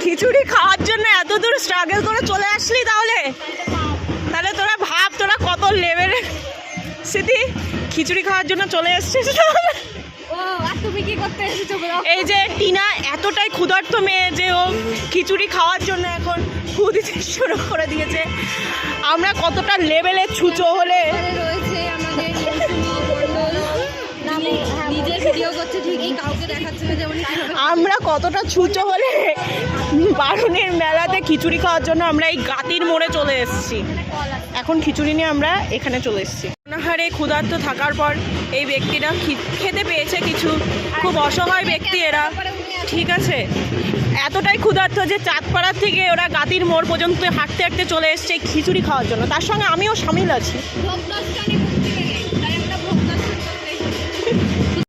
খিচুড়ি খাওয়ার জন্য এত দূর স্ট্রাগল করে চলে আসলি, তাহলে তাহলে তোরা ভাব তোরা কত লেভেলের স্মৃতি। খিচুড়ি খাওয়ার জন্য চলে এসছিস। এই যে টিনা এতটাই ক্ষুধার্ত মেয়ে যে ও খিচুড়ি খাওয়ার জন্য এখন ফু দিতে শুরু করে দিয়েছে। আমরা কতটা লেভেলের ছুঁচো হলে আমরা কতটা ছুঁচো হলে বারুণের মেলাতে খিচুড়ি খাওয়ার জন্য আমরা এই গাতির মোড়ে চলে এসেছি। এখন খিচুড়ি নিয়ে আমরা এখানে চলে এসেছি। অনাহারে ক্ষুধার্ত থাকার পর এই ব্যক্তিরা খেতে পেয়েছে কিছু। খুব অসহায় ব্যক্তি এরা, ঠিক আছে। এতটাই ক্ষুধার্ত যে চাঁদপাড়ার থেকে ওরা গাতির মোড় পর্যন্ত হাঁটতে হাঁটতে চলে এসছে খিচুড়ি খাওয়ার জন্য। তার সঙ্গে আমিও সামিল আছি।